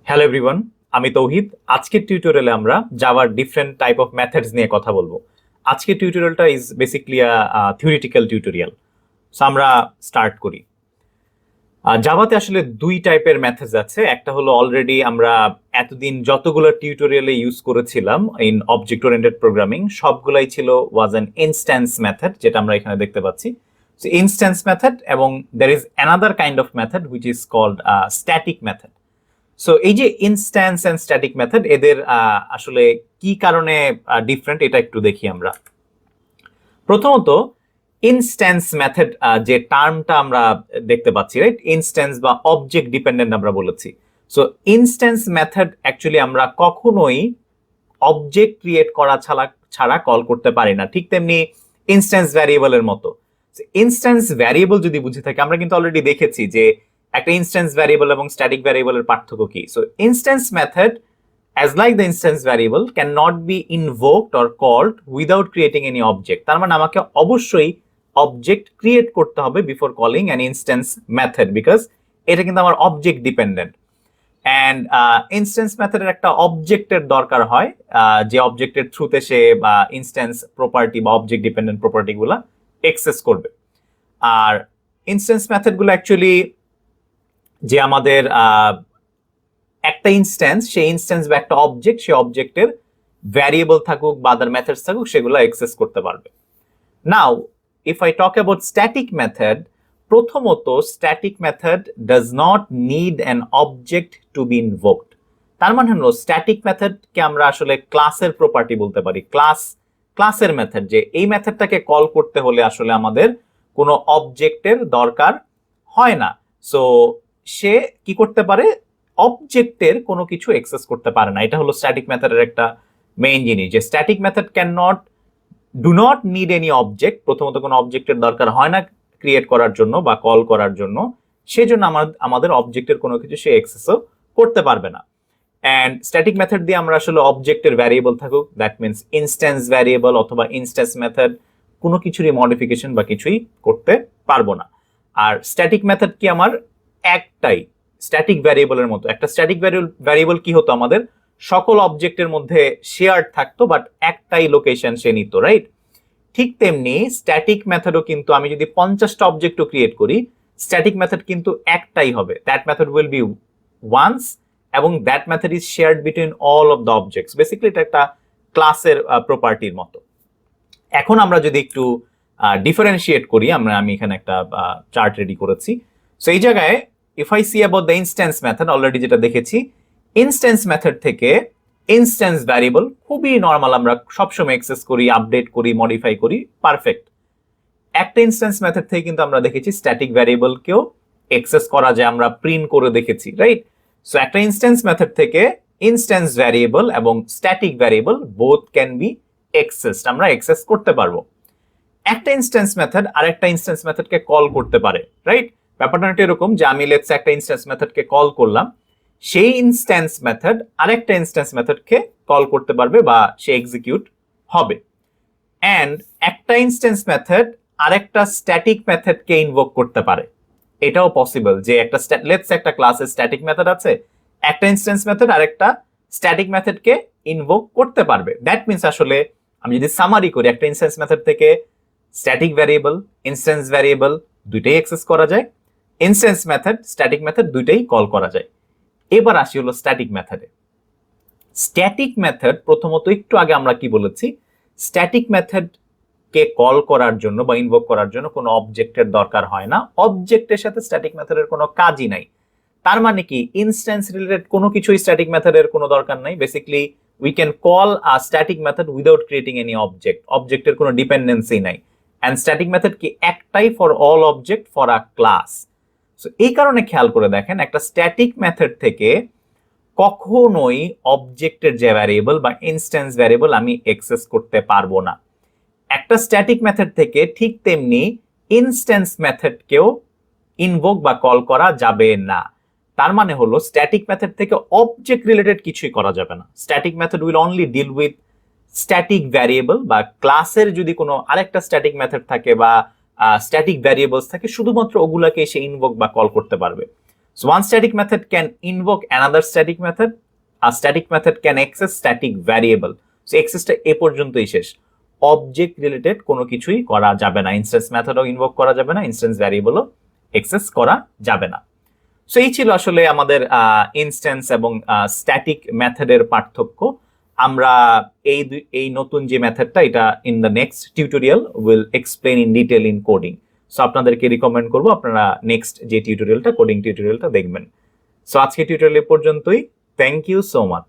Hello everyone, আমি তৌহিদ। আজকের টিউটোরিয়ালে আমরা জাভার ডিফারেন্ট টাইপ অফ মেথডস নিয়ে কথা বলবো। আজকের টিউটোরিয়ালটা is basically theoretical tutorial. So আমরা স্টার্ট করি। জাভাতে আসলে দুই টাইপের মেথডস আছে। একটা হলো অলরেডি আমরা এতদিন যতগুলো টিউটোরিয়ালে ইউজ করেছিলাম ইন অবজেক্ট ওরিয়েন্টেড প্রোগ্রামিং, সবগুলাই ছিল ওয়াজ অ্যান ইনস্ট্যান্স মেথড, যেটা আমরা এখানে দেখতে পাচ্ছি। সো ইনস্ট্যান্স মেথড, এবং there is another kind of method which is called static method. So এই যে ইনস্ট্যান্স এন্ড স্ট্যাটিক মেথড, এদের আসলে কি কারণে ডিফারেন্ট এটা একটু দেখি আমরা। প্রথমত ইনস্ট্যান্স মেথড যে টার্মটা আমরা দেখতে পাচ্ছি, রাইট, ইনস্ট্যান্স বা অবজেক্ট ডিপেন্ডেন্ট আমরা বলেছি। সো ইনস্ট্যান্স মেথড অ্যাকচুয়ালি আমরা কখনোই অবজেক্ট ক্রিয়েট করা ছাড়া কল করতে পারি না। ঠিক তেমনি ইনস্ট্যান্স ভ্যারিয়েবলের মতো। ইনস্ট্যান্স ভ্যারিয়েবল যদি বুঝে থাকি, আমরা কিন্তু অলরেডি দেখেছি যে একটা ইনস্ট্যান্স ভ্যারিয়েবল এবং স্ট্যাটিক ভ্যারিয়েবলের পার্থক্য কি। So instance method, as like the instance variable, cannot be invoked or called without creating any object. তার মানে আমাকে অবশ্যই অবজেক্ট ক্রিয়েট করতে হবে before calling an instance method, because এটা কিন্তু আমার অবজেক্ট ডিপেন্ডেন্ট। অ্যান্ড ইনস্ট্যান্স মেথডের একটা অবজেক্টের দরকার হয়, যে অবজেক্টের থ্রুতে সে ইনস্ট্যান্স প্রপার্টি বা অবজেক্ট ডিপেন্ডেন্ট প্রপার্টি গুলা এক্সেস করবে। আর ইনস্ট্যান্স মেথড গুলো অ্যাকচুয়ালি যে আমাদের একটা ইনস্ট্যান্স, সেই ইনস্ট্যান্স বা একটা অবজেক্ট, সেই অবজেক্টের ভ্যারিয়েবল থাকুক বা আদার মেথডস থাকুক, সেগুলো এক্সেস করতে পারবে। Now if I talk about static method, প্রথমত static method does not need an object to be invoked. তার মানে হলো স্ট্যাটিক মেথডকে আমরা আসলে ক্লাসের প্রপার্টি বলতে পারি। ক্লাসের মেথড, যে এই মেথডটাকে কল করতে হলে আসলে আমাদের কোনো অবজেক্টের দরকার হয় না। সো সে কি করতে পারে, অবজেক্টের কোনো কিছু এক্সেস করতে পারে না। এটা হলো স্ট্যাটিক মেথডের একটা মেইন জিনিস, যে static method do not need any object. প্রথমত কোনো অবজেক্টের দরকার হয় না ক্রিয়েট করার জন্য বা কল করার জন্য, সেজন্য আমাদের অবজেক্টের কোনো কিছু সে এক্সেসও করতে পারবে না। অ্যান্ড স্ট্যাটিক মেথড দিয়ে আমরা আসলে অবজেক্টের ভ্যারিয়েবল থাকুক, দ্যাট মিনস ইনস্ট্যান্স ভ্যারিয়েবল অথবা ইনস্ট্যান্স মেথড, কোনো কিছুরই মডিফিকেশন বা কিছুই করতে পারবো না। আর স্ট্যাটিক মেথড কি আমার একটাই স্ট্যাটিক ভ্যারিয়েবলের মতো। একটা স্ট্যাটিক ভ্যারিয়েবল কি হতো, আমাদের সকল অবজেক্টের মধ্যে শেয়ার থাকতো, বাট একটাই লোকেশন সে নিত, রাইট। ঠিক তেমনি স্ট্যাটিক মেথডও কিন্তু আমি যদি 50টা অবজেক্টও ক্রিয়েট করি, স্ট্যাটিক মেথড কিন্তু একটাই হবে। That method will be once, এবং that method is shared between all of the objects. Basically এটা একটা ক্লাসের প্রপার্টির মতো। এখন আমরা যদি একটু ডিফারেন্সিয়েট করি, আমি এখানে একটা চার্ট রেডি করেছি। সো এই জায়গায় if I see about the instance method, already যেটা দেখেছি, ইনস্ট্যান্স মেথড থেকে ইনস্ট্যান্স ভ্যারিয়েবল খুবই নর্মাল, আমরা সবসময় অ্যাক্সেস করি, আপডেট করি, মডিফাই করি, পারফেক্ট। একটা ইনস্ট্যান্স মেথড থেকে কিন্তু আমরা দেখেছি স্ট্যাটিক ভ্যারিয়েবলকেও অ্যাক্সেস করা যায়, আমরা প্রিন্ট করে দেখেছি, রাইট। সো একটা ইনস্ট্যান্স মেথড থেকে ইনস্ট্যান্স ভ্যারিয়েবল এবং static variable both can be accessed, আমরা অ্যাক্সেস করতে পারবো। একটা ইনস্ট্যান্স মেথড আরেকটা ইনস্ট্যান্স মেথডকে কল করতে পারে, রাইট। ব্যাপারটা এরকম যে আমি লেটস একটা ইনস্ট্যান্স মেথডকে কল করলাম, সেই ইনস্ট্যান্স মেথড আরেকটা ইনস্ট্যান্স মেথডকে কল করতে পারবে বা সে এক্সিকিউট হবে। এন্ড একটা ইনস্ট্যান্স মেথড আরেকটা স্ট্যাটিক মেথডকে ইনভোক করতে পারে। এটাও পসিবল যে একটা লেটস একটা ক্লাসে স্ট্যাটিক মেথড আছে, একটা ইনস্ট্যান্স মেথড আরেকটা স্ট্যাটিক মেথডকে ইনভোক করতে পারবে। দ্যাট মিনস আসলে আমি যদি সামারি করি, একটা ইনস্ট্যান্স মেথড থেকে স্ট্যাটিক ভ্যারিয়েবল, ইনস্ট্যান্স ভ্যারিয়েবল দুইটাই অ্যাক্সেস করা যায়, ইনস্ট্যান্স মেথড, স্ট্যাটিক মেথড দুইটাই কল করা যায়। এবার আসি হলো স্ট্যাটিক মেথডে। স্ট্যাটিক মেথড প্রথমত একটু আগে আমরা কি বলেছি, স্ট্যাটিক মেথড কে কল করার জন্য বা ইনভোক করার জন্য কোনো অবজেক্টের দরকার হয় না, অবজেক্টের সাথে স্ট্যাটিক মেথডের কোনো কাজই নাই। তার মানে কি, ইনস্ট্যান্স রিলেটেড কোনো কিছুই স্ট্যাটিক মেথডের কোনো দরকার নাই। Basically we can call a static method without creating any object, অবজেক্টের কোনো ডিপেন্ডেন্সি নাই। অ্যান্ড স্ট্যাটিক মেথড কি একটাই for all object for a class. So এই কারণে খেয়াল করে দেখেন, একটা স্ট্যাটিক মেথড থেকে কখনোই অবজেক্টের যে ভ্যারিয়েবল বা ইনস্ট্যান্স ভ্যারিয়েবল আমি অ্যাক্সেস করতে পারবো না। একটা স্ট্যাটিক মেথড থেকে ঠিক তেমনি ইনস্ট্যান্স মেথডকেও ইনভোক বা কল করা যাবে না। তার মানে হলো স্ট্যাটিক মেথড থেকে অবজেক্ট রিলেটেড কিছুই করা যাবে না। Static method will only deal with static variable বা ক্লাসের যদি কোনো আরেকটা স্ট্যাটিক মেথড থাকে বা স্ট্যাটিক ভ্যারিয়েবলস থাকে, শুধুমাত্র ওগুলাকে সে ইনভোক বা কল করতে পারবে। So one static method can invoke another static method. A static method can access static variable. So accessটা এ পর্যন্তই শেষ। অবজেক্ট রিলেটেড কোনো কিছুই করা যাবে না, ইনস্ট্যান্স মেথডও ইনভোক করা যাবে না, ইনস্ট্যান্স ভ্যারিয়েবলও অ্যাক্সেস করা যাবে না। সো এই ছিল আসলে আমাদের ইনস্ট্যান্স এবং স্ট্যাটিক মেথডের পার্থক্য। আমরা এই নতুন যে মেথডটা, এটা in the next tutorial will explain in detail in coding. So আপনাদেরকে রিকমেন্ড করবো আপনারা নেক্সট যে টিউটোরিয়ালটা, কোডিং টিউটোরিয়ালটা দেখবেন। সো আজকে টিউটোরিয়াল পর্যন্তই। Thank you so much.